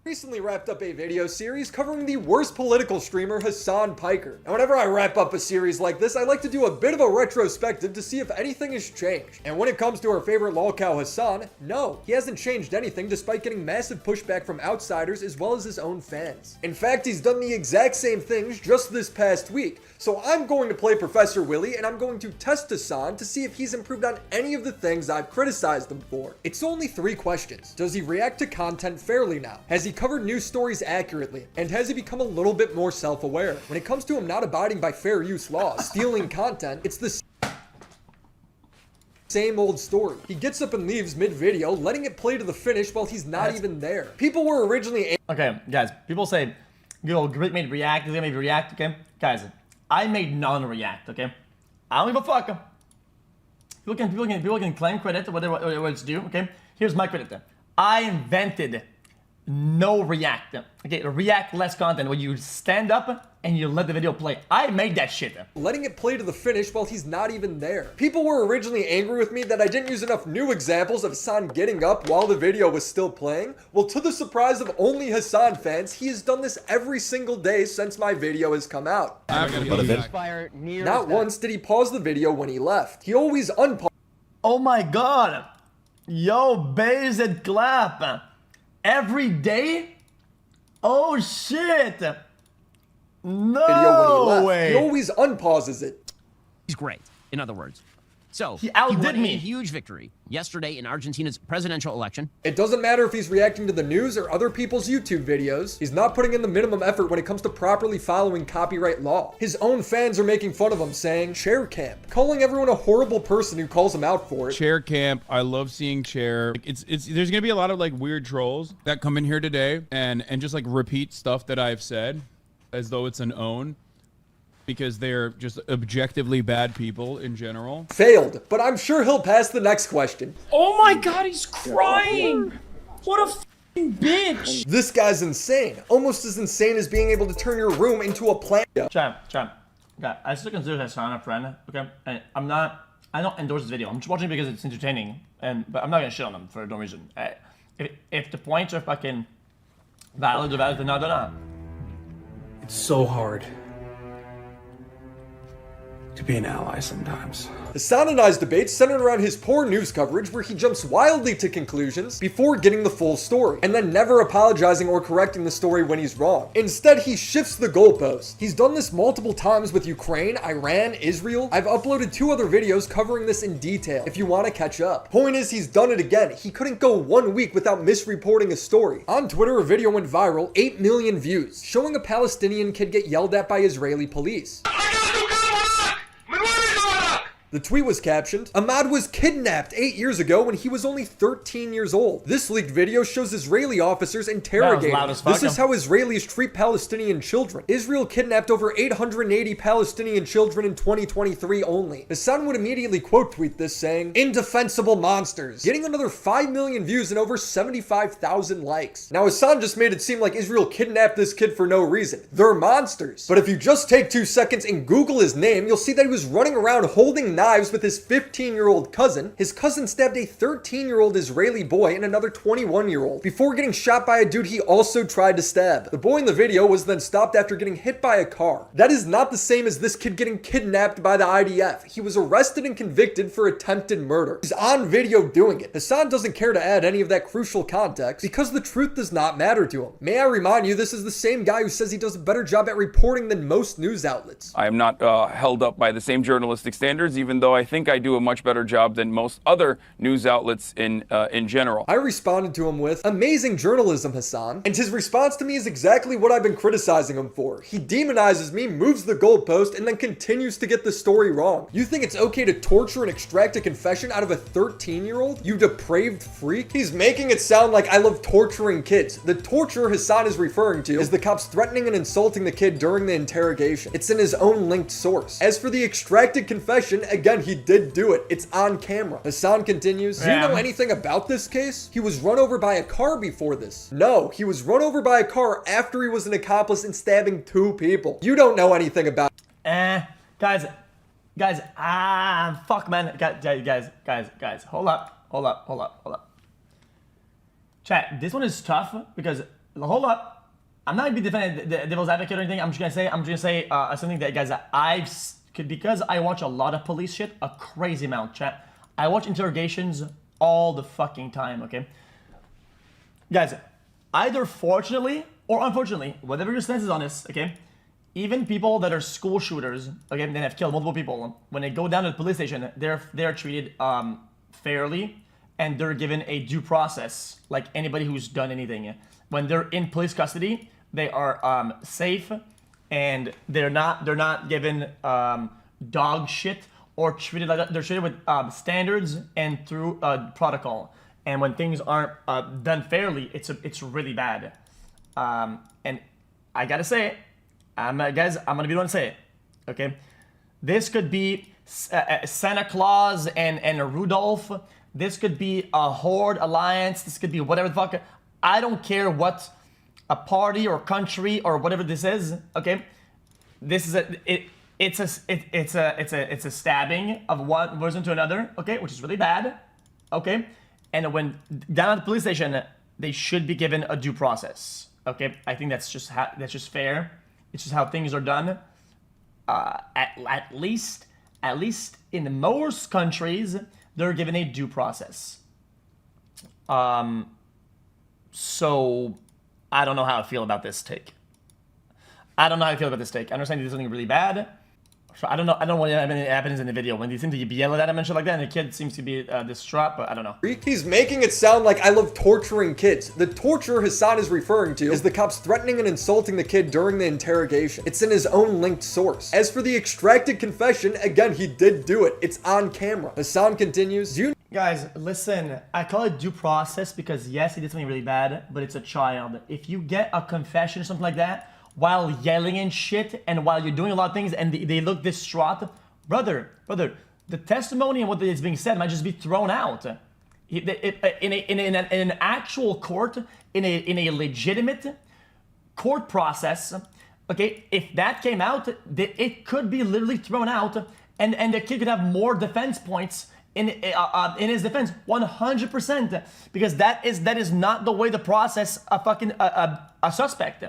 Recently wrapped up a video series covering the worst political streamer Hasan Piker. And whenever I wrap up a series like this, I like to do a bit of a retrospective to see if anything has changed. And when it comes to our favorite lolcow Hasan, no, he hasn't changed anything despite getting massive pushback from outsiders as well as his own fans. In fact, he's done the exact same things just this past week. So I'm going to play Professor Willy and I'm going to test Hasan to see if he's improved on any of the things I've criticized him for. It's only 3 questions. Does he react to content fairly now? Has he covered news stories accurately? And has he become a little bit more self-aware? When it comes to him not abiding by fair use laws, stealing content, it's the same old story. He gets up and leaves mid-video, letting it play to the finish while he's not even there. People were originally... Okay, guys, people say, yo, Grit made react, he's gonna make react, okay? Guys, I made none react, okay? I don't give a fuck. People can claim credit, whatever it's due, okay? Here's my credit then. I invented no react. Okay, react less content where you stand up and you let the video play. I made that shit. Letting it play to the finish while he's not even there. People were originally angry with me that I didn't use enough new examples of Hasan getting up while the video was still playing. Well, to the surprise of only Hasan fans, he has done this every single day since my video has come out. Not once did he pause the video when he left. He always unpaused. Oh my god. Yo, bass and clap. Every day? Oh shit! No way! He always unpauses it. He's great, in other words. So, he outdid me. A huge victory yesterday in Argentina's presidential election. It doesn't matter if he's reacting to the news or other people's YouTube videos. He's not putting in the minimum effort when it comes to properly following copyright law. His own fans are making fun of him, saying chair camp, calling everyone a horrible person who calls him out for it. Chair camp. I love seeing chair. There's gonna be a lot of like weird trolls that come in here today and just like repeat stuff that I've said as though it's an own. Because they're just objectively bad people in general. Failed, but I'm sure he'll pass the next question. Oh my god, he's crying! What a f***ing bitch! This guy's insane. Almost as insane as being able to turn your room into a plant. Champ. Okay, I still consider Hasan a friend, okay? And I don't endorse this video. I'm just watching it because it's entertaining, but I'm not gonna shit on him for no reason. If the points are fucking valid, then they're not. It's so hard to be an ally sometimes. Hasan and I's debates centered around his poor news coverage where he jumps wildly to conclusions before getting the full story, and then never apologizing or correcting the story when he's wrong. Instead, he shifts the goalpost. He's done this multiple times with Ukraine, Iran, Israel. I've uploaded 2 other videos covering this in detail if you want to catch up. Point is, he's done it again. He couldn't go 1 week without misreporting a story. On Twitter, a video went viral, 8 million views, showing a Palestinian kid get yelled at by Israeli police. The tweet was captioned, Ahmad was kidnapped 8 years ago when he was only 13 years old. This leaked video shows Israeli officers interrogating him. This is how Israelis treat Palestinian children. Israel kidnapped over 880 Palestinian children in 2023 only. Hasan would immediately quote tweet this saying, indefensible monsters, getting another 5 million views and over 75,000 likes. Now Hasan just made it seem like Israel kidnapped this kid for no reason. They're monsters. But if you just take 2 seconds and Google his name, you'll see that he was running around holding knives with his 15-year-old cousin. His cousin stabbed a 13-year-old Israeli boy and another 21-year-old before getting shot by a dude he also tried to stab. The boy in the video was then stopped after getting hit by a car. That is not the same as this kid getting kidnapped by the IDF. He was arrested and convicted for attempted murder. He's on video doing it. Hasan doesn't care to add any of that crucial context because the truth does not matter to him. May I remind you, this is the same guy who says he does a better job at reporting than most news outlets. I am not held up by the same journalistic standards, even though I think I do a much better job than most other news outlets in general. I responded to him with, amazing journalism, Hasan. And his response to me is exactly what I've been criticizing him for. He demonizes me, moves the goalpost, and then continues to get the story wrong. You think it's okay to torture and extract a confession out of a 13-year-old? You depraved freak? He's making it sound like I love torturing kids. The torture Hasan is referring to is the cops threatening and insulting the kid during the interrogation. It's in his own linked source. As for the extracted confession, again, he did do it. It's on camera. Hasan continues, do you know anything about this case? He was run over by a car before this. No, he was run over by a car after he was an accomplice in stabbing 2 people. You don't know anything about Guys, fuck man. Guys, hold up. Chat, this one is tough because hold up. I'm not gonna be defending the devil's advocate or anything. I'm just gonna say something that, guys, that because I watch a lot of police shit, a crazy amount, chat. I watch interrogations all the fucking time, okay? Guys, either fortunately or unfortunately, whatever your stance is on this, okay? Even people that are school shooters, okay, that have killed multiple people, when they go down to the police station, they're treated fairly, and they're given a due process, like anybody who's done anything. When they're in police custody, they are safe, and they're not given dog shit or treated like that. They're treated with standards and through protocol. And when things aren't done fairly, it's really bad. And I gotta say it, guys, I'm gonna be the one to say it. Okay, this could be Santa Claus and Rudolph. This could be a Horde alliance. This could be whatever the fuck. I don't care what a party or country or whatever this is. Okay, this is it's a stabbing of one person to another. Okay, which is really bad. Okay, and when down at the police station, they should be given a due process. Okay, I think that's just fair. It's just how things are done. At least in most countries, they're given a due process. So I don't know how I feel about this take. I understand you did something really bad. So I don't know what happens in the video when you seem to be yelling at him and shit like that, and the kid seems to be distraught, but I don't know. He's making it sound like I love torturing kids. The torture Hasan is referring to is the cops threatening and insulting the kid during the interrogation. It's in his own linked source. As for the extracted confession, again, he did do it. It's on camera. Hasan continues, Guys, listen, I call it due process because yes, he did something really bad, but it's a child. If you get a confession or something like that, while yelling and shit, and while you're doing a lot of things, and they look distraught, brother, the testimony and what is being said might just be thrown out. In an actual court, in a legitimate court process, okay, if that came out, it could be literally thrown out, and the kid could have more defense points in his defense, 100%, because that is not the way to process a suspect.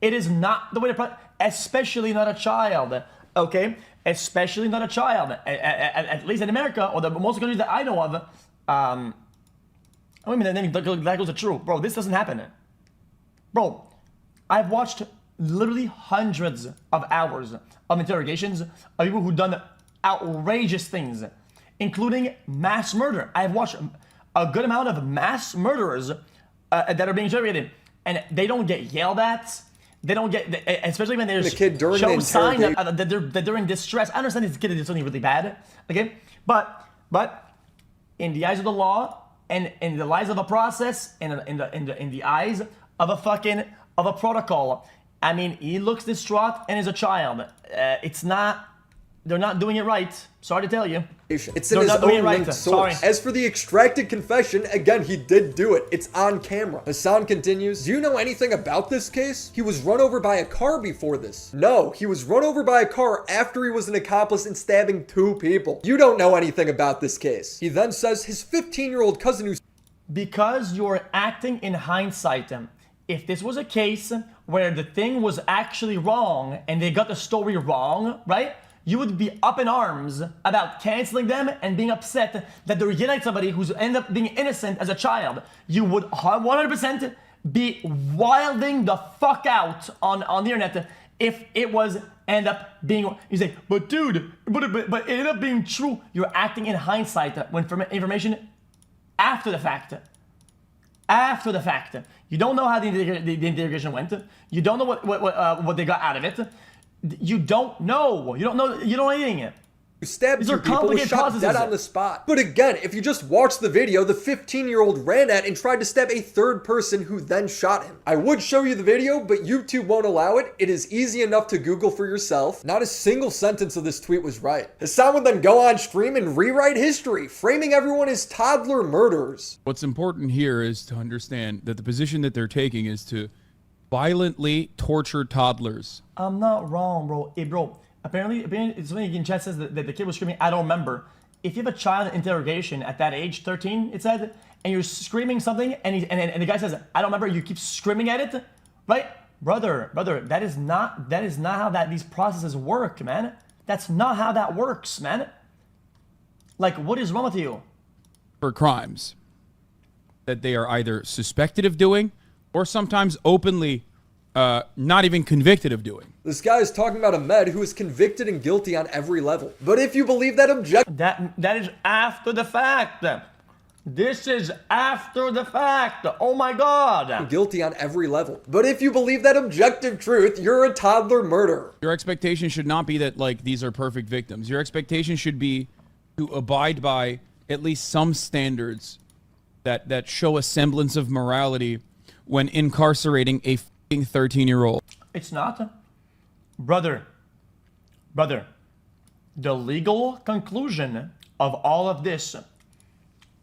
It is not the way to, especially not a child, okay? Especially not a child, at least in America, or the most countries that I know of. I mean, that goes to true. Bro, this doesn't happen. Bro, I've watched literally hundreds of hours of interrogations of people who've done outrageous things, including mass murder. I've watched a good amount of mass murderers that are being interrogated, and they don't get yelled at. They don't get, especially when there's show signs that they're in distress. I understand this kid did something really bad, okay? But in the eyes of the law and in the eyes of a process and in the eyes of a protocol, I mean, he looks distraught and is a child. They're not doing it right. Sorry to tell you. It's in his own linked source. As for the extracted confession, again, he did do it. It's on camera. Hasan continues, do you know anything about this case? He was run over by a car before this. No, he was run over by a car after he was an accomplice in stabbing 2 people. You don't know anything about this case. He then says his 15-year-old cousin who's... Because you're acting in hindsight. If this was a case where the thing was actually wrong and they got the story wrong, right? You would be up in arms about canceling them and being upset that they're yelling at somebody who's ended up being innocent as a child. You would 100% be wilding the fuck out on the internet if it was end up being, you say, but dude, but it ended up being true. You're acting in hindsight when information after the fact. After the fact. You don't know how the interrogation went. You don't know what they got out of it. You don't know. You don't know anything. Who stabbed 2 people was shot dead on the spot. But again, if you just watch the video, the 15-year-old ran at and tried to stab a 3rd person who then shot him. I would show you the video, but YouTube won't allow it. It is easy enough to Google for yourself. Not a single sentence of this tweet was right. Hasan would then go on stream and rewrite history, framing everyone as toddler murderers. What's important here is to understand that the position that they're taking is to violently torture toddlers. I'm not wrong, bro. Hey, bro. Apparently something in chat says that the kid was screaming, I don't remember. If you have a child in interrogation at that age, 13, it said, and you're screaming something, and the guy says, I don't remember, you keep screaming at it, right? Brother, that is not how these processes work, man. That's not how that works, man. Like, what is wrong with you? For crimes that they are either suspected of doing or sometimes openly not even convicted of doing. This guy is talking about a med who is convicted and guilty on every level. But if you believe that that is after the fact. This is after the fact. Oh my God. Guilty on every level. But if you believe that objective truth, you're a toddler murderer. Your expectation should not be that, like, these are perfect victims. Your expectation should be to abide by at least some standards that show a semblance of morality when incarcerating a f***ing 13-year-old. It's not. Brother, the legal conclusion of all of this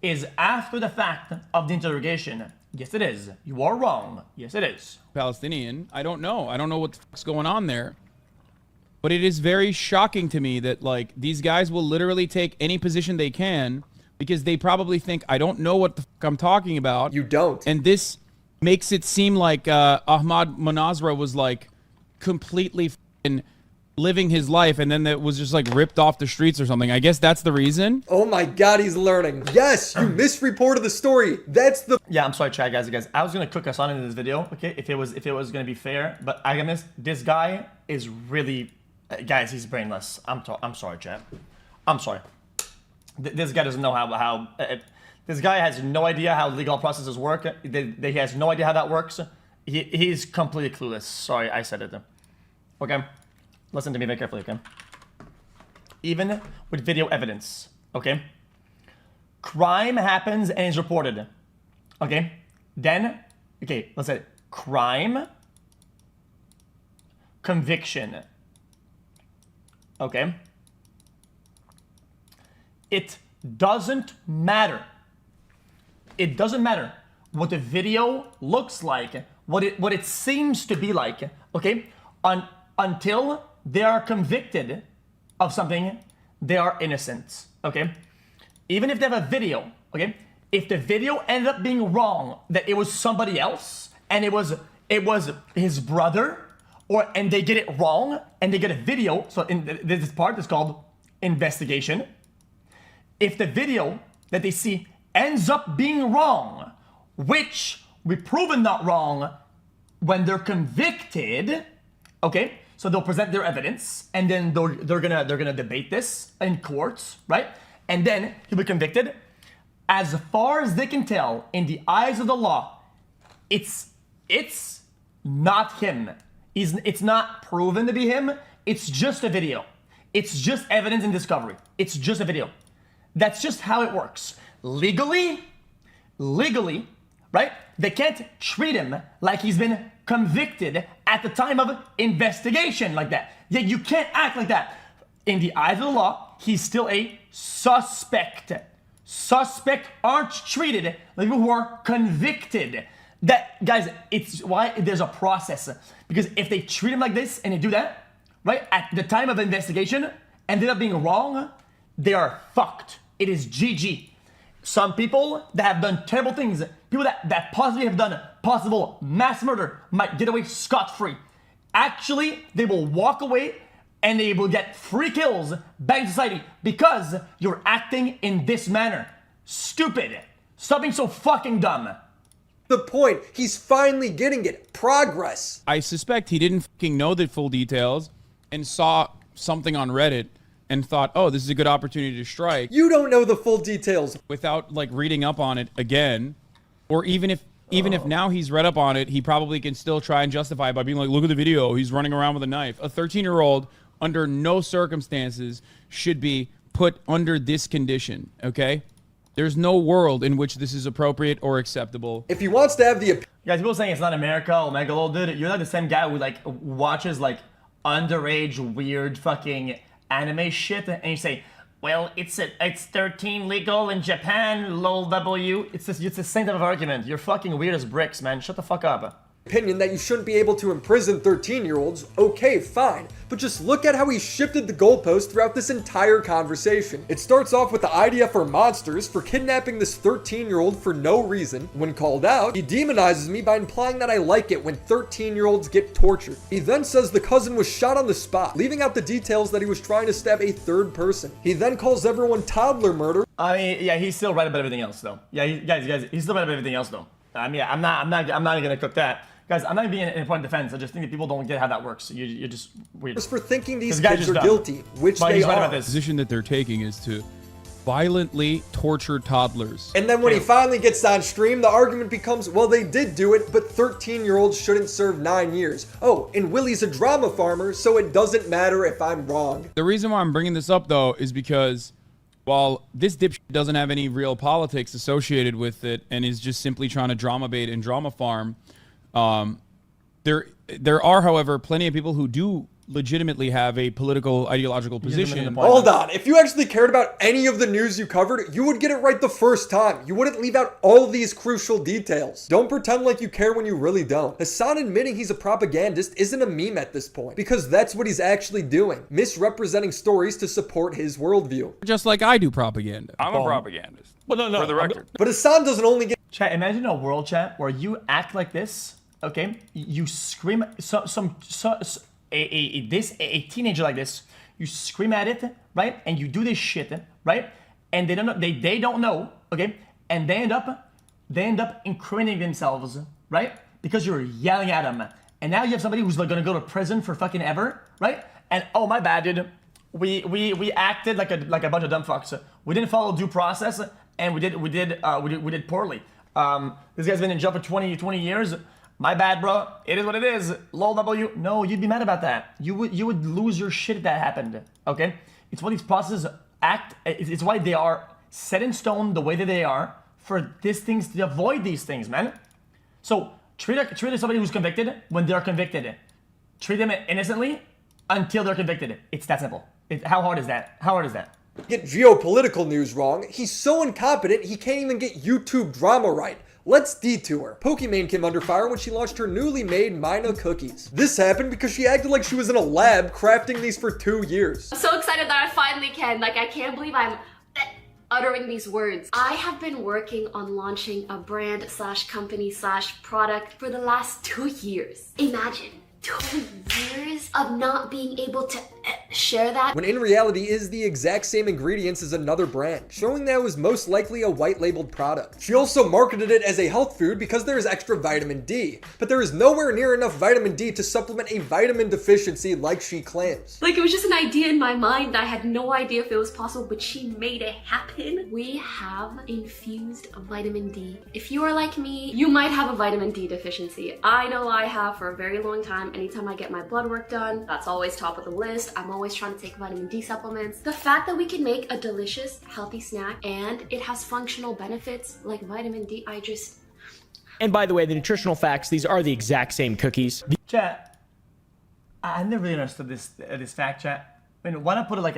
is after the fact of the interrogation. Yes, it is. You are wrong. Yes, it is. Palestinian, I don't know. I don't know what the fuck's going on there. But it is very shocking to me that, like, these guys will literally take any position they can because they probably think, I don't know what the fuck I'm talking about. You don't. And this makes it seem like Ahmad Manazra was, like, completely f***ing living his life and then that was just, like, ripped off the streets or something. I guess that's the reason. Oh my God, he's learning. Yes, you misreported the story. That's the... Yeah, I'm sorry, chat, guys. I was going to cook Hasan in this video, okay, if it was going to be fair. But I miss this guy is really... guys, he's brainless. I'm sorry, chat. I'm sorry. This guy doesn't know how this guy has no idea how legal processes work. He has no idea how that works. He's completely clueless. Sorry, I said it. Okay? Listen to me very carefully, okay? Even with video evidence, okay? Crime happens and is reported, okay? Then, okay, let's say crime, conviction, okay? It doesn't matter. It doesn't matter what the video looks like, what it seems to be like, okay? Until they are convicted of something, they are innocent, okay? Even if they have a video, okay? If the video ended up being wrong, that it was somebody else, and it was his brother, and they get it wrong, and they get a video, so this part is called investigation. If the video that they see ends up being wrong, which we've proven not wrong when they're convicted, okay? So they'll present their evidence, and then they're gonna debate this in courts, right? And then he'll be convicted. As far as they can tell, in the eyes of the law, it's not him. It's not proven to be him. It's just a video. It's just evidence and discovery. It's just a video. That's just how it works. Legally, right? They can't treat him like he's been convicted at the time of investigation like that. You can't act like that. In the eyes of the law, he's still a suspect. Suspect aren't treated like people who are convicted. That, guys, it's why there's a process. Because if they treat him like this and they do that, right, at the time of investigation, ended up being wrong, they are fucked. It is GG. Some people that have done terrible things, people that possibly have done possible mass murder might get away scot-free. Actually, they will walk away and they will get free kills back in society because you're acting in this manner. Stupid. Stop being so fucking dumb. The point, he's finally getting it. Progress. I suspect he didn't fucking know the full details and saw something on Reddit and thought, oh, this is a good opportunity to strike. You don't know the full details. Without, like, reading up on it again. Or even if now he's read up on it, he probably can still try and justify it by being like, look at the video, he's running around with a knife. A 13-year-old, under no circumstances, should be put under this condition, okay? There's no world in which this is appropriate or acceptable. If he wants to have the... Guys, people saying it's not America, Omega Lol, dude, you're like the same guy who, like, watches, like, underage, weird fucking anime shit, and you say, well, it's 13 legal in Japan, lol W. It's the same type of argument. You're fucking weird as bricks, man. Shut the fuck up. opinion that you shouldn't be able to imprison 13-year-olds, okay, fine. But just look at how he shifted the goalpost throughout this entire conversation. It starts off with the IDF are monsters for kidnapping this 13-year-old for no reason. When called out, he demonizes me by implying that I like it when 13-year-olds get tortured. He then says the cousin was shot on the spot, leaving out the details that he was trying to stab a third person. He then calls everyone toddler murder. I mean, yeah, he's still right about everything else, though. Yeah, guys, he's still right about everything else, though. I mean, I'm not gonna cook that. Guys, I'm not being in point of defense. I just think that people don't get how that works. You're just weird. Just for thinking these kids are guilty, which but they right are. about this. The position that they're taking is to violently torture toddlers. And then when he finally gets on stream, the argument becomes, well, they did do it, but 13-year-olds shouldn't serve 9 years. Oh, and Willy's a drama farmer, so it doesn't matter if I'm wrong. The reason why I'm bringing this up, though, is because while this dipshit doesn't have any real politics associated with it and is just simply trying to drama bait and drama farm, there are, however, plenty of people who do legitimately have a political, ideological position. Hold on. If you actually cared about any of the news you covered, you would get it right the first time. You wouldn't leave out all these crucial details. Don't pretend like you care when you really don't. Hasan admitting he's a propagandist isn't a meme at this point, because that's what he's actually doing, misrepresenting stories to support his worldview. Just like I do propaganda. I'm a propagandist. Well, no. For the record. But Hasan doesn't only get... Chat, imagine a world, chat, where you act like this, okay? You scream a teenager like this, you scream at it, right? And you do this shit, right? And they don't know, they don't know, okay? And they end up incriminating themselves, right? Because you're yelling at them. And now you have somebody who's like gonna go to prison for fucking ever, right? And oh my bad, dude. We acted like a bunch of dumb fucks. We didn't follow due process, and we did poorly. This guy's been in jail for 20 years. My bad, bro. It is what it is. Lol W. No, you'd be mad about that. You would lose your shit if that happened. Okay? It's why these processes act. It's why they are set in stone the way that they are for these things to avoid these things, man. So treat somebody who's convicted when they're convicted. Treat them innocently until they're convicted. It's that simple. How hard is that? How hard is that? Get geopolitical news wrong. He's so incompetent he can't even get YouTube drama right. Let's detour. Pokimane came under fire when she launched her newly made Mina cookies. This happened because she acted like she was in a lab crafting these for 2 years. I'm so excited that I finally can. Like, I can't believe I'm uttering these words. I have been working on launching a brand / company / product for the last 2 years. Imagine 2 years of not being able to share that, when in reality is the exact same ingredients as another brand, showing that it was most likely a white labeled product. She also marketed it as a health food because there is extra vitamin D, but there is nowhere near enough vitamin D to supplement a vitamin deficiency like she claims. like, it was just an idea in my mind. I had no idea if it was possible, but she made it happen. We have infused vitamin D. If you are like me, you might have a vitamin D deficiency. I know I have for a very long time. Anytime I get my blood work done, that's always top of the list. I'm always trying to take vitamin D supplements. The fact that we can make a delicious, healthy snack and it has functional benefits like vitamin D, And by the way, the nutritional facts, these are the exact same cookies. Chat, I never really understood this fact, chat. I mean, why not put it like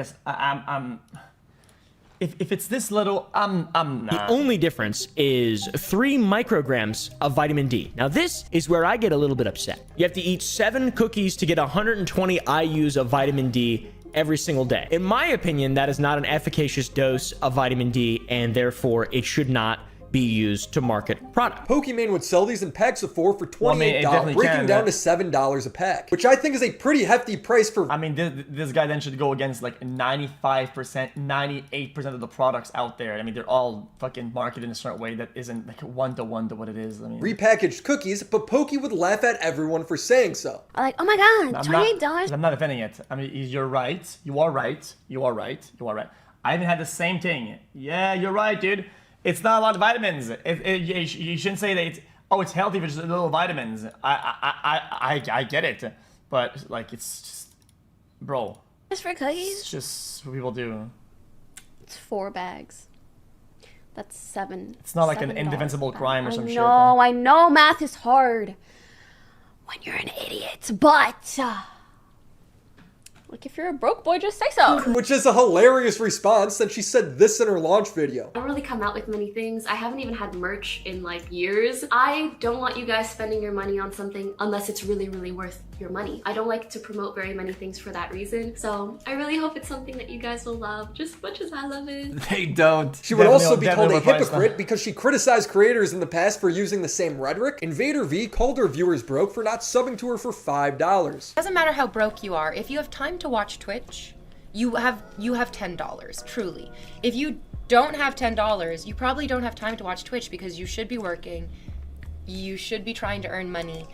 if it's this little, The only difference is 3 micrograms of vitamin D. Now this is where I get a little bit upset. You have to eat 7 cookies to get 120 IUs of vitamin D every single day. In my opinion, that is not an efficacious dose of vitamin D, and therefore it should not be used to market product. Pokimane would sell these in packs of 4 for $28, breaking down to $7 a pack, which I think is a pretty hefty price for... I mean, this guy then should go against like 95%, 98% of the products out there. I mean, they're all fucking marketed in a certain way that isn't like one-to-one to what it is. I mean, repackaged cookies, but Pokey would laugh at everyone for saying so. like, oh my god, $28. I'm not defending it. I mean, you're right. You are right. You are right. You are right. I even had the same thing. Yeah, you're right, dude. It's not a lot of vitamins. You shouldn't say that it's healthy for just a little vitamins. I get it, but like it's just, bro. Just for cookies? It's just what people do. It's 4 bags. That's 7. It's not like an indefensible crime or some shit. No, I know math is hard when you're an idiot, but Like, if you're a broke boy, just say so. Which is a hilarious response, and she said this in her launch video. I don't really come out with many things. I haven't even had merch in like years. I don't want you guys spending your money on something unless it's really, really worth your money. I don't like to promote very many things for that reason. So I really hope it's something that you guys will love just as much as I love it. They don't. She would also be called a hypocrite because she criticized creators in the past for using the same rhetoric. Invader V called her viewers broke for not subbing to her for $5. Doesn't matter how broke you are. If you have time to watch Twitch, you have $10, truly. If you don't have $10, you probably don't have time to watch Twitch because you should be working. You should be trying to earn money.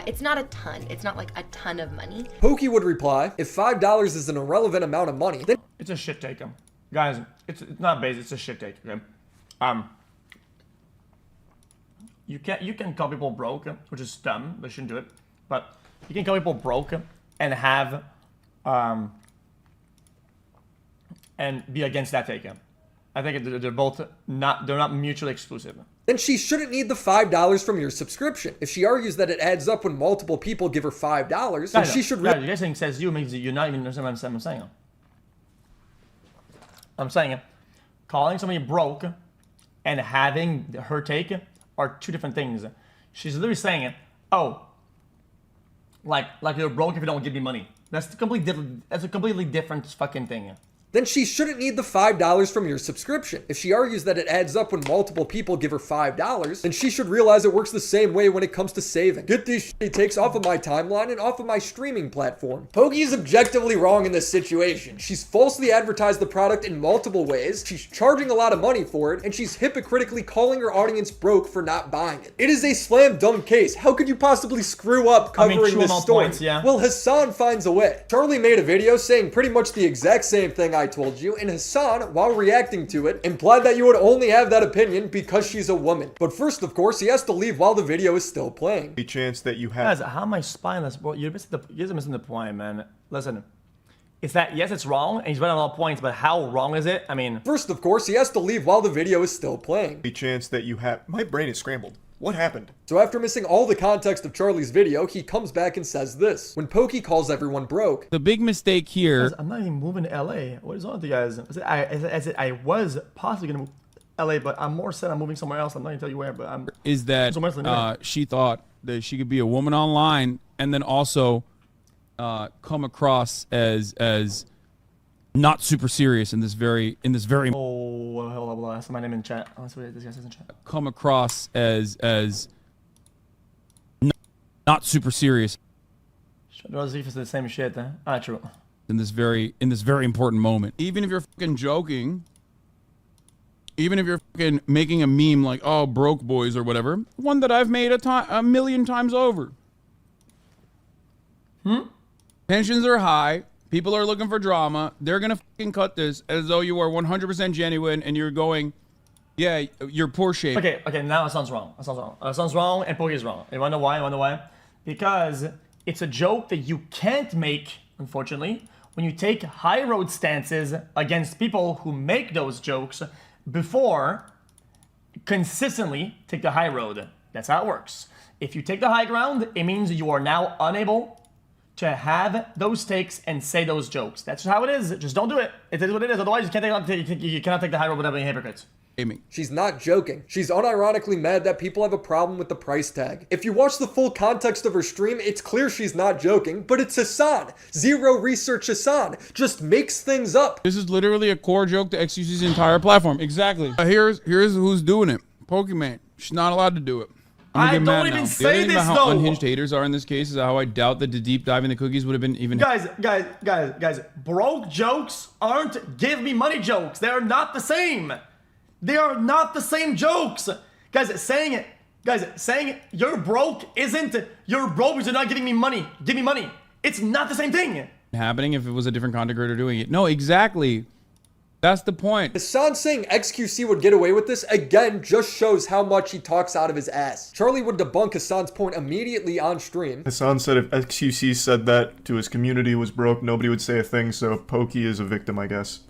It's not a ton. It's not like a ton of money. Pokey would reply, if $5 is an irrelevant amount of money, then it's a shit take, guys. It's not base. It's a shit take. Okay. You can call people broke, which is dumb. They shouldn't do it. But you can call people broke and have and be against that take. I think they're both not mutually exclusive. Then she shouldn't need the $5 from your subscription. If she argues that it adds up when multiple people give her $5, then she should. You guys saying says you means you're not even understanding what I'm saying. I'm saying calling somebody broke and having her take are two different things. She's literally saying, oh, like you're broke if you don't give me money. That's a completely different fucking thing. Then she shouldn't need the $5 from your subscription. If she argues that it adds up when multiple people give her $5, then she should realize it works the same way when it comes to saving. Get these shitty takes off of my timeline and off of my streaming platform. Pokey is objectively wrong in this situation. She's falsely advertised the product in multiple ways, she's charging a lot of money for it, and she's hypocritically calling her audience broke for not buying it. It is a slam dunk case. How could you possibly screw up covering this story? Points, yeah. Well, Hasan finds a way. Charlie made a video saying pretty much the exact same thing I told you, and Hasan, while reacting to it, implied that you would only have that opinion because she's a woman. But first, of course, he has to leave while the video is still playing. The chance that you have. Guys, how am I spineless, bro? You're missing the point, man. Listen, it's that, yes, it's wrong, and he's running all points, but how wrong is it? I mean... First, of course, he has to leave while the video is still playing. The chance that you have... My brain is scrambled. What happened? So after missing all the context of Charlie's video, he comes back and says this. When Pokey calls everyone broke. The big mistake here... Guys, I'm not even moving to LA. What is on with you guys? I was possibly going to move to LA, but I'm more set on moving somewhere else. I'm not going to tell you where, but I'm... Is that she thought that she could be a woman online and then also come across as not super serious in this very Oh, hold on, that's my name in chat. Oh, that's what this guy says in chat. Come across as not super serious. Those if it's the same shit. True. In this very important moment. Even if you're fucking joking, even if you're fucking making a meme like, oh, broke boys or whatever, one that I've made a million times over. Tensions are high. People are looking for drama. They're going to fucking cut this as though you are 100% genuine and you're going, yeah, you're poor shape. Okay, now it sounds wrong. It sounds wrong and Pokey is wrong. You wanna know why? Because it's a joke that you can't make, unfortunately, when you take high road stances against people who make those jokes before consistently take the high road. That's how it works. If you take the high ground, it means you are now unable to have those takes and say those jokes. That's how it is. Just don't do it. It is what it is. Otherwise, you cannot take the high road without being hypocrites. She's not joking. She's unironically mad that people have a problem with the price tag. If you watch the full context of her stream, it's clear she's not joking, but it's Hasan. Zero research Hasan. Just makes things up. This is literally a core joke to XQC's entire platform. Exactly. Here's who's doing it. Pokemon. She's not allowed to do it. I don't even say this, how though. Unhinged haters are in this case is how I doubt that the deep dive in the cookies would have been even. Guys, broke jokes aren't give me money jokes. They are not the same. They are not the same jokes. Guys, saying you're broke isn't you're broke because you're not giving me money. Give me money. It's not the same thing. Happening if it was a different content creator doing it. No, exactly. That's the point. Hasan saying XQC would get away with this, again, just shows how much he talks out of his ass. Charlie would debunk Hasan's point immediately on stream. Hasan said if XQC said that to his community was broke, nobody would say a thing, so Pokey is a victim, I guess.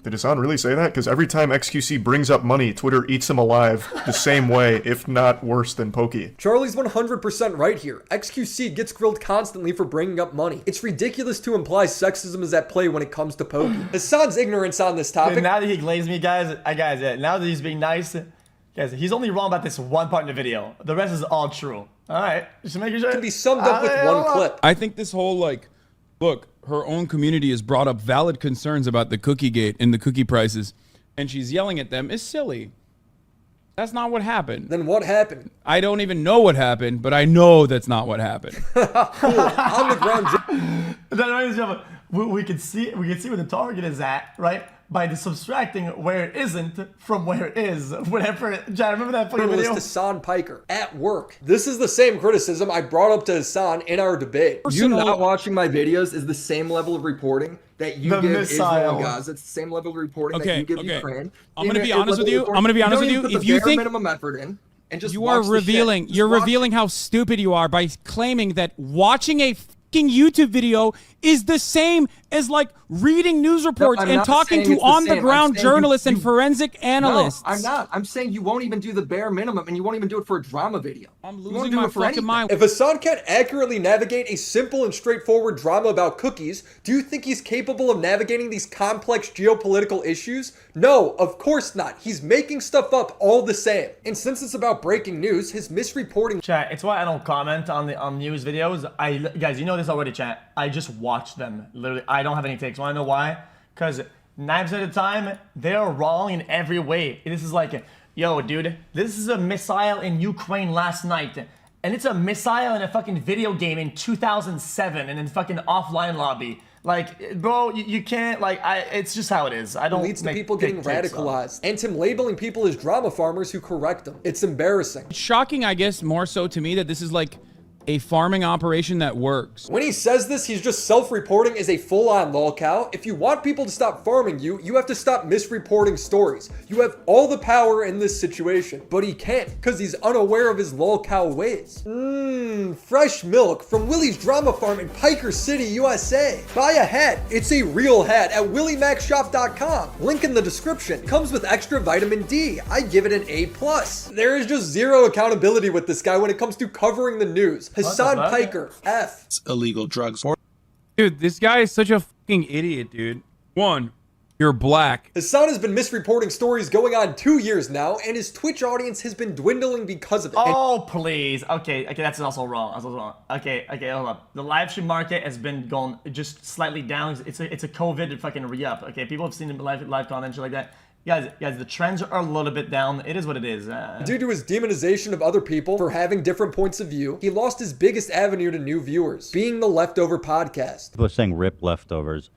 Did Hasan really say that? Because every time XQC brings up money, Twitter eats him alive the same way, if not worse than Pokey. Charlie's 100% right here. XQC gets grilled constantly for bringing up money. It's ridiculous to imply sexism is at play when it comes to Pokey. Hasan's ignorance on this topic. Now that he glazed me, guys, now that he's being nice, guys, he's only wrong about this one part in the video. The rest is all true. All right, just making sure. Can be summed up with one clip. I think this whole look, her own community has brought up valid concerns about the cookie gate and the cookie prices, and she's yelling at them is silly. That's not what happened. Then what happened? I don't even know what happened, but I know that's not what happened. Cool. On the ground. We can see where the target is at, right? By the subtracting where it isn't from where it is. Whatever. John, remember that fucking video? Hasan Piker at work. This is the same criticism I brought up to Hasan in our debate. You not watching my videos is the same level of reporting that you give Israel and Gaza. It's the same level of reporting that you give Ukraine. I'm gonna be honest with you. If you think minimum effort in and just you are revealing, revealing how stupid you are by claiming that watching a fucking YouTube video is the same as reading news reports and talking to on-the-ground journalists and forensic analysts. No, I'm not. I'm saying you won't even do the bare minimum, and you won't even do it for a drama video. I'm losing my fucking mind. If Hasan can't accurately navigate a simple and straightforward drama about cookies, do you think he's capable of navigating these complex geopolitical issues? No, of course not. He's making stuff up all the same. And since it's about breaking news, his misreporting... Chat, it's why I don't comment on news videos. Guys, you know this already, chat. I just watch them. Literally, I don't have any takes. Want to know why? Because 9% of the time, they're wrong in every way. This is like, yo, dude, this is a missile in Ukraine last night. And it's a missile in a fucking video game in 2007 and in fucking offline lobby. Like, bro, you can't, it's just how it is. I don't leads to people getting radicalized. And him labeling people as drama farmers who correct them. It's embarrassing. It's shocking, I guess, more so to me that this is a farming operation that works. When he says this, he's just self-reporting as a full-on lolcow. If you want people to stop farming you, you have to stop misreporting stories. You have all the power in this situation, but he can't because he's unaware of his lolcow ways. Fresh milk from Willy's Drama Farm in Piker City, USA. Buy a hat. It's a real hat at WillyMacShop.com. Link in the description. Comes with extra vitamin D. I give it an A+. There is just zero accountability with this guy when it comes to covering the news. Hasan Piker, F. It's illegal drugs. Dude, this guy is such a fucking idiot, dude. One, you're black. Hasan has been misreporting stories going on 2 years now, and his Twitch audience has been dwindling because of it. Oh, please. Okay, that's also wrong. Okay, hold up. The live stream market has been going just slightly down. It's a COVID fucking re-up. Okay, people have seen the live content and shit like that. Guys, the trends are a little bit down. It is what it is. Due to his demonization of other people for having different points of view, he lost his biggest avenue to new viewers, being the Leftover podcast. People are saying rip leftovers.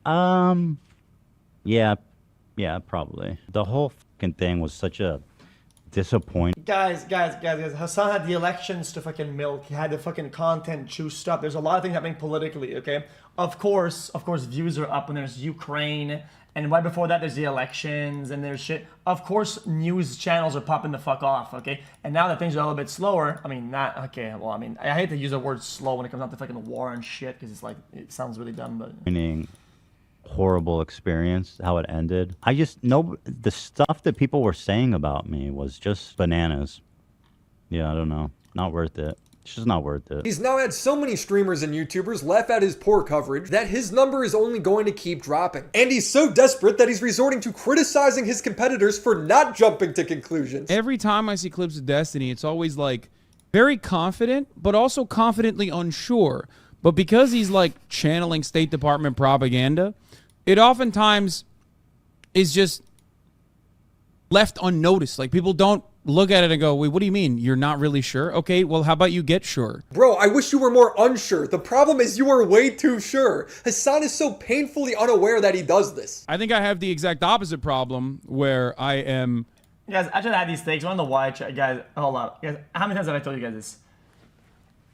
Yeah, probably. The whole fucking thing was such a disappointment. Guys. Hasan had the elections to fucking milk. He had the fucking content juiced up. There's a lot of things happening politically, okay? Of course, views are up when there's Ukraine. And right before that, there's the elections and there's shit. Of course, news channels are popping the fuck off, okay? And now that things are a little bit slower, I hate to use the word slow when it comes out to fucking war and shit, because it sounds really dumb, but... Meaning, horrible experience, how it ended. I just know the stuff that people were saying about me was just bananas. Yeah, I don't know. Not worth it. It's just not worth it. He's now had so many streamers and YouTubers laugh at his poor coverage that his number is only going to keep dropping. And he's so desperate that he's resorting to criticizing his competitors for not jumping to conclusions. Every time I see clips of Destiny, it's always very confident, but also confidently unsure. But because he's channeling State Department propaganda, it oftentimes is just left unnoticed. People don't look at it and go, wait, what do you mean? You're not really sure? Okay, well, how about you get sure? Bro, I wish you were more unsure. The problem is you are way too sure. Hasan is so painfully unaware that he does this. I think I have the exact opposite problem where I am... Guys, I should have these takes. I want to why, guys, hold up. Guys, how many times have I told you guys this?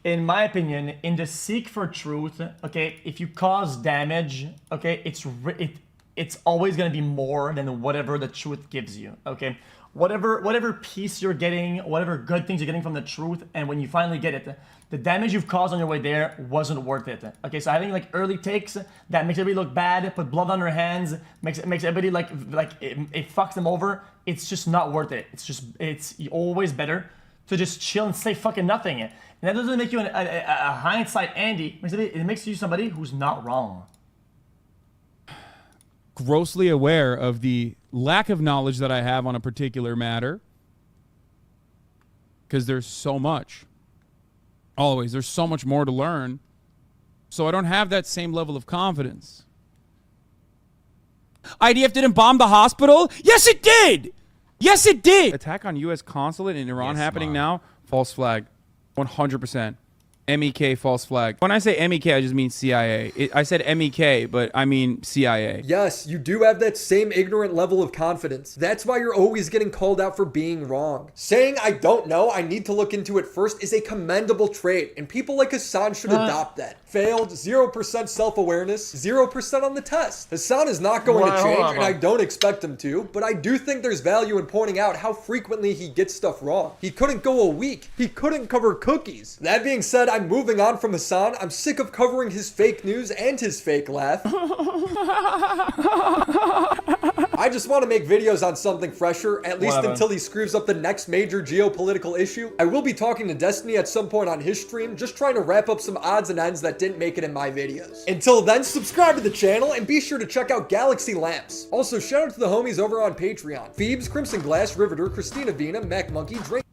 In my opinion, in the seek for truth, okay, if you cause damage, okay, it's always going to be more than whatever the truth gives you, okay? whatever piece you're getting, whatever good things you're getting from the truth, and when you finally get it, the damage you've caused on your way there wasn't worth it. Okay, so having like early takes that makes everybody look bad, put blood on their hands, makes everybody like it fucks them over. It's just not worth it. It's always better to just chill and say fucking nothing. And that doesn't make you a hindsight Andy. It makes you somebody who's not wrong. Grossly aware of the lack of knowledge that I have on a particular matter, because there's so much. Always, there's so much more to learn. So I don't have that same level of confidence. IDF didn't bomb the hospital? Yes, it did! Yes, it did! Attack on U.S. consulate in Iran happening now? False flag. 100%. MEK false flag. When I say MEK, I just mean CIA. I said MEK, but I mean CIA. Yes, you do have that same ignorant level of confidence. That's why you're always getting called out for being wrong. Saying, I don't know, I need to look into it first is a commendable trait, and people like Hasan should adopt that. Failed, 0% self-awareness, 0% on the test. Hasan is not going to change, and I don't expect him to, but I do think there's value in pointing out how frequently he gets stuff wrong. He couldn't go a week. He couldn't cover cookies. That being said, I'm moving on from Hasan. I'm sick of covering his fake news and his fake laugh. I just want to make videos on something fresher, at least until he screws up the next major geopolitical issue. I will be talking to Destiny at some point on his stream, just trying to wrap up some odds and ends that didn't make it in my videos. Until then, subscribe to the channel and be sure to check out Galaxy Lamps. Also, shout out to the homies over on Patreon. Phoebes, Crimson Glass, Riveter, Christina Vina, Mac Monkey, Drake.